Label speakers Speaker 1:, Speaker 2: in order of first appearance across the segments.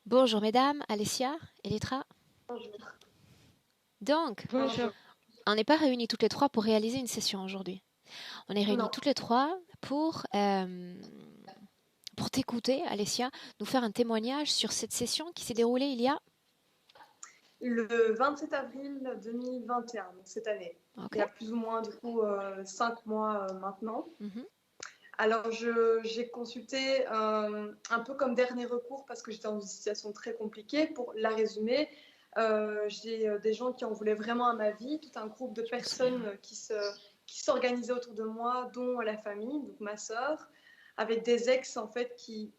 Speaker 1: Bonjour mesdames, Alessia, Elettra.
Speaker 2: Bonjour.
Speaker 1: Donc,
Speaker 3: Bonjour.
Speaker 1: on n'est pas réunis toutes les trois pour réaliser une session aujourd'hui. On est réunis
Speaker 2: Non,
Speaker 1: toutes les trois pour t'écouter, Alessia, nous faire un témoignage sur cette session qui s'est déroulée il y a...
Speaker 2: le 27 avril 2021, donc cette année.
Speaker 1: Ok.
Speaker 2: Il y a plus ou moins du coup 5 mois maintenant.
Speaker 1: Mhm.
Speaker 2: Alors j'ai consulté un peu comme dernier recours parce que j'étais dans une situation très compliquée. Pour la résumer, j'ai des gens qui en voulaient vraiment à ma vie, tout un groupe de
Speaker 1: Je me souviens.
Speaker 2: personnes qui s'organisaient autour de moi, dont la famille, donc ma sœur, avec des ex en fait qui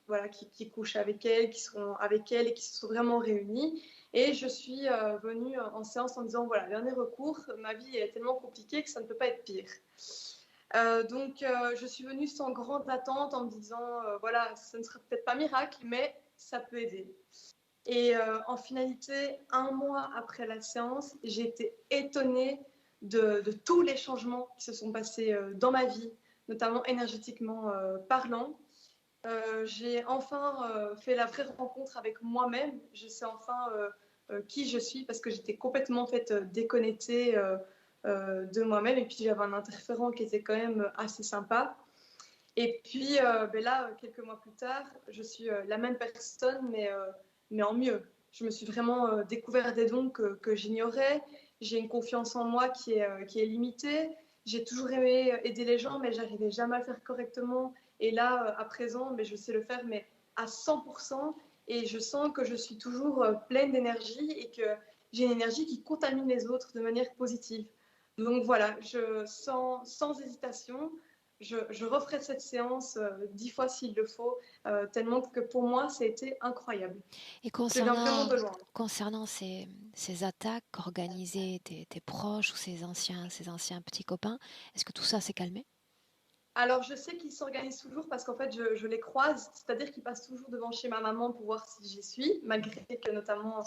Speaker 2: couchent avec elle, qui seront avec elle et qui se sont vraiment réunis. Et je suis venue en séance en disant voilà, dernier recours, ma vie est tellement compliquée que ça ne peut pas être pire. Je suis venue sans grande attente en me disant voilà, ce ne sera peut-être pas miracle, mais ça peut aider. Et en finalité, un mois après la séance, j'ai été étonnée de tous les changements qui se sont passés dans ma vie, notamment énergétiquement parlant. J'ai enfin fait la vraie rencontre avec moi-même. Je sais enfin qui je suis parce que j'étais complètement en fait, déconnectée de moi-même. Et puis j'avais un interférent qui était quand même assez sympa. Et puis là, quelques mois plus tard, je suis la même personne, mais en mieux. Je me suis vraiment découvert des dons que j'ignorais. J'ai une confiance en moi qui est limitée. J'ai toujours aimé aider les gens, mais j'arrivais jamais à le faire correctement. Et là, à présent, mais je sais le faire, mais à 100%. Et je sens que je suis toujours pleine d'énergie et que j'ai une énergie qui contamine les autres de manière positive. Donc voilà, sans hésitation, je referai cette séance 10 fois s'il le faut, tellement que pour moi, ça a été incroyable.
Speaker 1: Et
Speaker 2: Je viens vraiment
Speaker 1: concernant,
Speaker 2: de loin.
Speaker 1: concernant ces attaques organisées, tes proches ou ces anciens petits copains, est-ce que tout ça s'est calmé?
Speaker 2: Alors, je sais qu'ils s'organisent toujours parce qu'en fait, je les croise, c'est-à-dire qu'ils passent toujours devant chez ma maman pour voir si j'y suis, malgré que notamment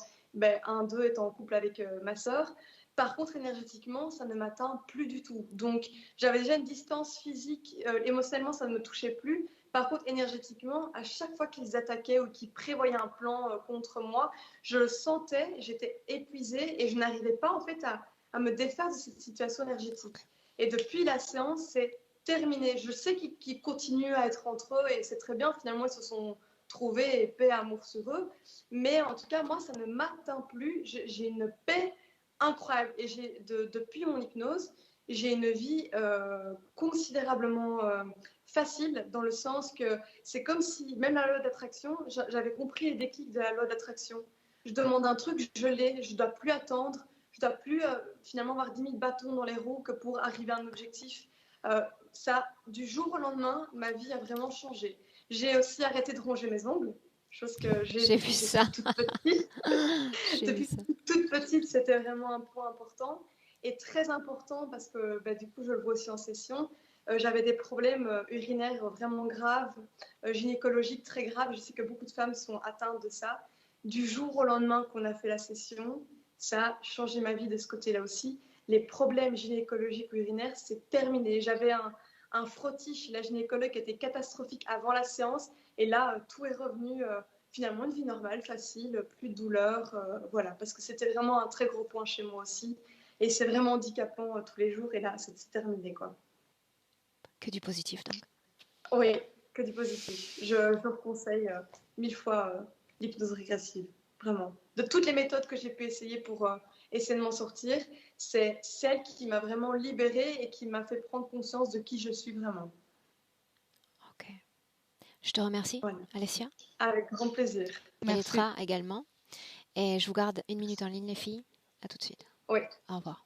Speaker 2: un d'eux est en couple avec ma sœur. Par contre, énergétiquement, ça ne m'atteint plus du tout. Donc, j'avais déjà une distance physique, émotionnellement, ça ne me touchait plus. Par contre, énergétiquement, à chaque fois qu'ils attaquaient ou qu'ils prévoyaient un plan contre moi, je le sentais, j'étais épuisée et je n'arrivais pas en fait à me défaire de cette situation énergétique. Et depuis la séance, c'est terminé. Je sais qu'ils continuent à être entre eux et c'est très bien. Finalement, ils se sont trouvés et paix, amour sur eux. Mais en tout cas, moi, ça ne m'atteint plus. J'ai une paix incroyable. Et depuis mon hypnose, j'ai une vie considérablement facile dans le sens que c'est comme si, même la loi d'attraction, j'avais compris les déclics de la loi d'attraction. Je demande un truc, je l'ai, je ne dois plus attendre, je ne dois plus finalement avoir 10 000 bâtons dans les roues que pour arriver à un objectif. Euh, Ça, du jour au lendemain, ma vie a vraiment changé. J'ai aussi arrêté de ronger mes ongles, chose que j'ai
Speaker 1: J'ai
Speaker 2: depuis
Speaker 1: vu
Speaker 2: que je
Speaker 1: ça.
Speaker 2: suis toute petite.
Speaker 1: J'ai vu
Speaker 2: Depuis
Speaker 1: ça.
Speaker 2: toute petite, c'était vraiment un point important et très important parce que du coup, je le vois aussi en session. J'avais des problèmes urinaires vraiment graves, gynécologiques très graves. Je sais que beaucoup de femmes sont atteintes de ça. Du jour au lendemain qu'on a fait la session, ça a changé ma vie de ce côté-là aussi. Les problèmes gynécologiques ou urinaires, c'est terminé. J'avais un frottis chez la gynécologue qui était catastrophique avant la séance et là, tout est revenu finalement une vie normale, facile, plus de douleur, voilà, parce que c'était vraiment un très gros point chez moi aussi. Et c'est vraiment handicapant tous les jours, et là, c'est terminé, quoi.
Speaker 1: Que du positif, donc.
Speaker 2: Oui, que du positif. Je vous conseille 1000 fois l'hypnose régressive, vraiment. De toutes les méthodes que j'ai pu essayer pour essayer de m'en sortir, c'est celle qui m'a vraiment libérée et qui m'a fait prendre conscience de qui je suis vraiment.
Speaker 1: Ok. Je te remercie,
Speaker 2: Voilà.
Speaker 1: Alessia.
Speaker 2: Avec grand plaisir.
Speaker 1: Et
Speaker 3: Merci.
Speaker 1: Letra également. Et je vous garde une minute en ligne, les filles. À tout de suite.
Speaker 2: Oui.
Speaker 1: Au revoir.